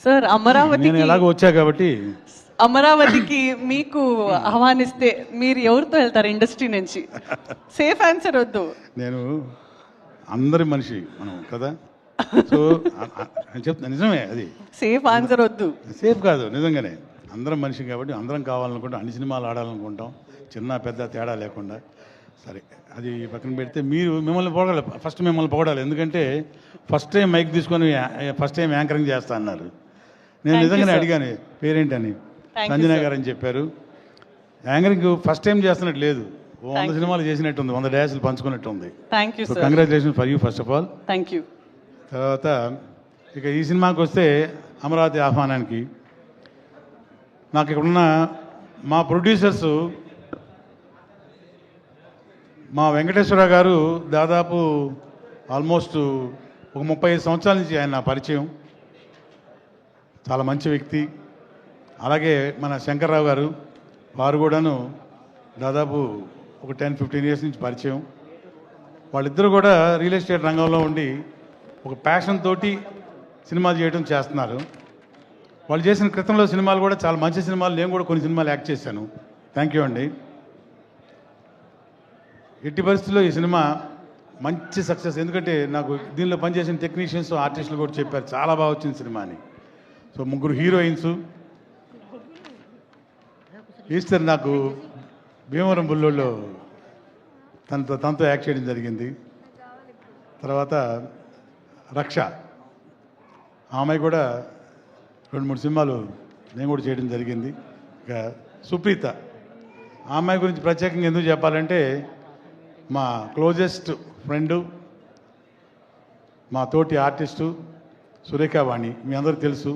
Sir నేను ఎలాగో వచ్చా కాబట్టి అమరావతికి మీకు ఆహ్వానిస్తే మీరు ఎవరితో వెళ్తారు ఇండస్ట్రీ నుంచి? సేఫ్ ఆన్సర్ వద్దు. నేను అందరి మనిషి మనం కదా, సో చెప్తా నిజమే, అది సేఫ్ ఆన్సర్ వద్దు. సేఫ్ కాదు, నిజంగానే అందరం మనిషి కాబట్టి అందరం కావాలనుకుంటాం, అన్ని సినిమాలు ఆడాలనుకుంటాం, చిన్న పెద్ద తేడా లేకుండా. సరే, అది పక్కన పెడితే మీరు మిమ్మల్ని పొగడాలి, ఫస్ట్ మిమ్మల్ని పొగడాలి. ఎందుకంటే ఫస్ట్ టైం మైక్ తీసుకొని ఫస్ట్ టైం యాంకరింగ్ చేస్తా అన్నారు. నేను నిజంగానే అడిగాను పేరేంటని, సంజన గారు అని చెప్పారు. యాంకరింగ్ ఫస్ట్ టైం చేస్తున్నట్టు లేదు, 100 సినిమాలు చేసినట్టుంది, 100 డ్యాన్సులు పంచుకున్నట్టు ఉంది. So congratulation for you first of all. Thank you. తర్వాత ఇక ఈ సినిమాకి వస్తే అమరావతి ఆహ్వానానికి నాకు ఇక్కడున్న మా ప్రొడ్యూసర్స్, మా వెంకటేశ్వర గారు దాదాపు ఆల్మోస్ట్ ఒక 35 సంవత్సరాల నుంచి ఆయన నా పరిచయం, చాలా మంచి వ్యక్తి. అలాగే మన శంకర్రావు గారు, వారు కూడాను దాదాపు ఒక 10-15 ఇయర్స్ నుంచి పరిచయం. వాళ్ళిద్దరూ కూడా రియల్ ఎస్టేట్ రంగంలో ఉండి ఒక ప్యాషన్ తోటి సినిమాలు చేయడం చేస్తున్నారు. వాళ్ళు చేసిన క్రితంలో సినిమాలు కూడా చాలా మంచి సినిమాలు, నేను కూడా కొన్ని సినిమాలు యాక్ట్ చేశాను. థ్యాంక్ యూ అండి. ఎట్టి పరిస్థితుల్లో ఈ సినిమా మంచి సక్సెస్, ఎందుకంటే నాకు దీనిలో పనిచేసిన టెక్నీషియన్స్, ఆర్టిస్టులు కూడా చెప్పారు చాలా బాగా వచ్చింది సినిమా అని. సో 3 హీరోయిన్స్, ఈస్టర్ నాకు భీమవరం బుల్లోళ్ళు తనతో యాక్ట్ చేయడం జరిగింది. తర్వాత రక్ష, ఆమె కూడా 2-3 సినిమాలు నేను కూడా చేయడం జరిగింది. ఇక సుప్రీత, ఆ అమ్మాయి గురించి ప్రత్యేకంగా ఎందుకు చెప్పాలంటే మా క్లోజెస్ట్ ఫ్రెండు, మా తోటి ఆర్టిస్టు సురేఖావాణి, మీ అందరికీ తెలుసు.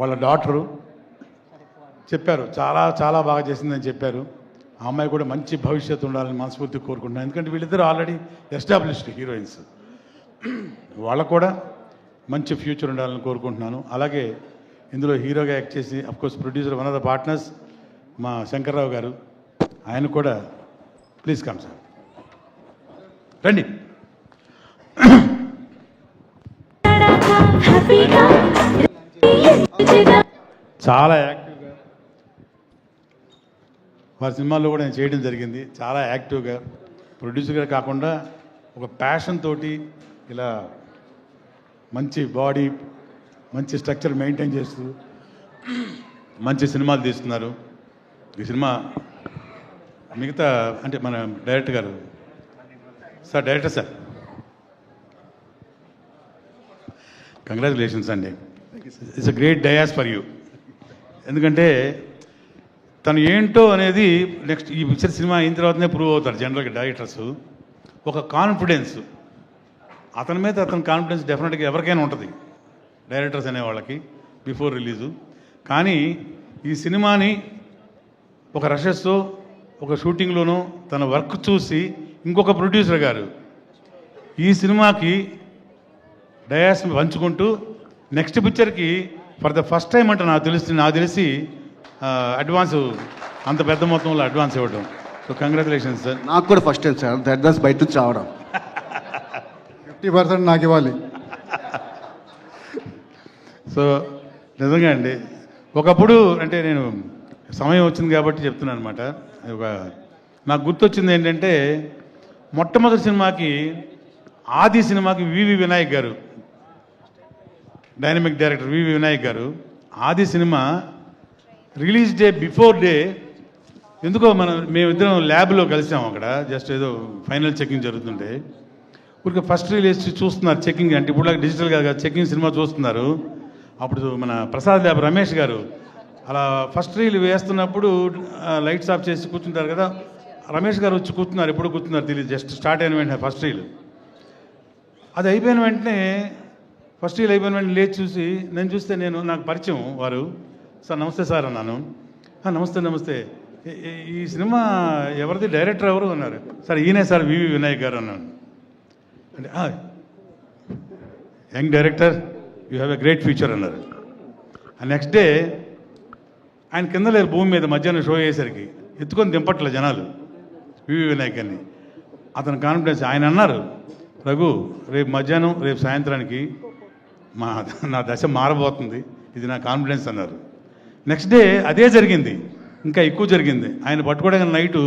వాళ్ళ డాటరు చెప్పారు, చాలా చాలా బాగా చేసిందని చెప్పారు. ఆ అమ్మాయి కూడా మంచి భవిష్యత్తు ఉండాలని మనస్ఫూర్తిగా కోరుకుంటున్నాను. ఎందుకంటే వీళ్ళిద్దరూ ఆల్రెడీ ఎస్టాబ్లిష్డ్ హీరోయిన్స్, వాళ్ళకు కూడా మంచి ఫ్యూచర్ ఉండాలని కోరుకుంటున్నాను. అలాగే ఇందులో హీరోగా యాక్ట్ చేసి of course producer one of the partners మా శంకర్రావు గారు, ఆయన కూడా ప్లీజ్ కమ్ సార్, రండి. చాలా యాక్టివ్గా వారి సినిమాల్లో కూడా నేను చేయడం జరిగింది. చాలా యాక్టివ్గా ప్రొడ్యూసర్గా కాకుండా ఒక ప్యాషన్ తోటి ఇలా మంచి బాడీ, మంచి స్ట్రక్చర్ మెయింటైన్ చేస్తూ మంచి సినిమాలు తీస్తున్నారు. ఈ సినిమా మిగతా అంటే మన డైరెక్టర్ గారు సార్, డైరెక్టర్ సార్, కంగ్రాచులేషన్స్ అండి. It's a great dais for you. ఎందుకంటే తను ఏంటో అనేది నెక్స్ట్ ఈ పిక్చర్ సినిమా అయిన తర్వాతనే ప్రూవ్ అవుతారు జనరల్గా డైరెక్టర్స్. ఒక కాన్ఫిడెన్స్, అతని మీద అతని కాన్ఫిడెన్స్ డెఫినెట్గా ఎవరికైనా ఉంటుంది డైరెక్టర్స్ అనేవాళ్ళకి బిఫోర్ రిలీజు. కానీ ఈ సినిమాని ఒక రషెస్తో ఒక షూటింగ్లోనూ తన వర్క్ చూసి ఇంకొక ప్రొడ్యూసర్ గారు ఈ సినిమాకి డయాస్ పంచుకుంటూ నెక్స్ట్ పిక్చర్కి ఫర్ ద ఫస్ట్ టైం అంటే నాకు తెలిసి అడ్వాన్స్, అంత పెద్ద మొత్తంలో అడ్వాన్స్ ఇవ్వడం. So congratulations sir. నాకు కూడా ఫస్ట్ టైం సార్ అడ్వాన్స్ బయట నుంచి రావడం. 50% నాకు ఇవ్వాలి. సో నిజంగా అండి, ఒకప్పుడు అంటే నేను సమయం వచ్చింది కాబట్టి చెప్తున్నాను అనమాట. నాకు గుర్తొచ్చింది ఏంటంటే మొట్టమొదటి సినిమాకి, ఆది సినిమాకి వివి వినాయక్ గారు, డైనమిక్ డైరెక్టర్ వివి వినాయక్ గారు, ఆది cinema release day before day ఎందుకో మేమిద్దరం ల్యాబ్లో కలిసాము. అక్కడ జస్ట్ ఏదో ఫైనల్ చెకింగ్ జరుగుతుంటే ఊరికి ఫస్ట్ రిలీజ్ చూస్తున్నారు, చెకింగ్ అంటే ఇప్పుడు డిజిటల్గా చెకింగ్ సినిమా చూస్తున్నారు. అప్పుడు మన ప్రసాద్ ల్యాబ్ రమేష్ గారు అలా ఫస్ట్ రీల్ వేస్తున్నప్పుడు లైట్స్ ఆఫ్ చేసి కూర్చుంటారు కదా, రమేష్ గారు వచ్చి కూర్చున్నారు. ఎప్పుడు కూర్చున్నారు తెలియదు, జస్ట్ స్టార్ట్ అయిన వెంటనే ఫస్ట్ రీల్ అది అయిపోయిన వెంటనే, ఫస్ట్ రీల్ అయిపోయిన వెంటనే లేచి చూసి నేను చూస్తే నాకు పరిచయం వారు. సార్ నమస్తే సార్ అన్నాను. నమస్తే నమస్తే, ఈ సినిమా ఎవరిది, డైరెక్టర్ ఎవరు అన్నారు. సార్ ఈయనే సార్ వివి వినాయక్ గారు అన్నాను. అంటే young director, you have a great future అన్నారు. నెక్స్ట్ డే ఆయన కింద లేరు, భూమి మీద మధ్యాహ్నం షో అయ్యేసరికి ఎత్తుకొని దింపట్లే జనాలు వివి వినాయక్ అని. అతని కాన్ఫిడెన్స్, ఆయన అన్నారు, రఘు రేపు మధ్యాహ్నం రేపు సాయంత్రానికి నా దశ మారబోతుంది, ఇది నా కాన్ఫిడెన్స్ అన్నారు. నెక్స్ట్ డే అదే జరిగింది, ఇంకా ఎక్కువ జరిగింది. ఆయన పట్టుకోవడానికి నైటు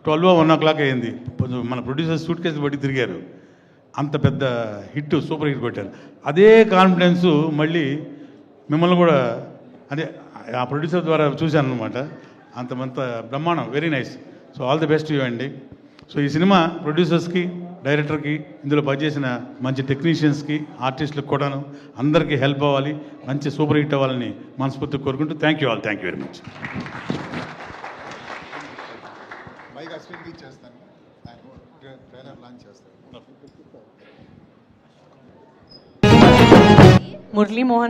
12-1 అయింది. మన ప్రొడ్యూసర్ సూట్ కేసు బట్టి తిరిగారు. అంత పెద్ద హిట్, సూపర్ హిట్ కొట్టారు. అదే కాన్ఫిడెన్స్ మళ్ళీ మిమ్మల్ని కూడా అదే ఆ ప్రొడ్యూసర్ ద్వారా చూశాను అనమాట. అంత బ్రహ్మాండం, very nice. So all the best you అండి. సో ఈ సినిమా ప్రొడ్యూసర్స్కి, డైరెక్టర్కి, ఇందులో పనిచేసిన మంచి టెక్నీషియన్స్కి, ఆర్టిస్టులకు కూడాను అందరికీ హెల్ప్ అవ్వాలి, మంచి సూపర్ హిట్ అవ్వాలని మనస్ఫూర్తిగా కోరుకుంటూ thank you all, thank you very much. Mike అశ్విన్కి చేస్తాను, ట్రైలర్ లాంచ్ చేస్తాను. మురళీ మోహన్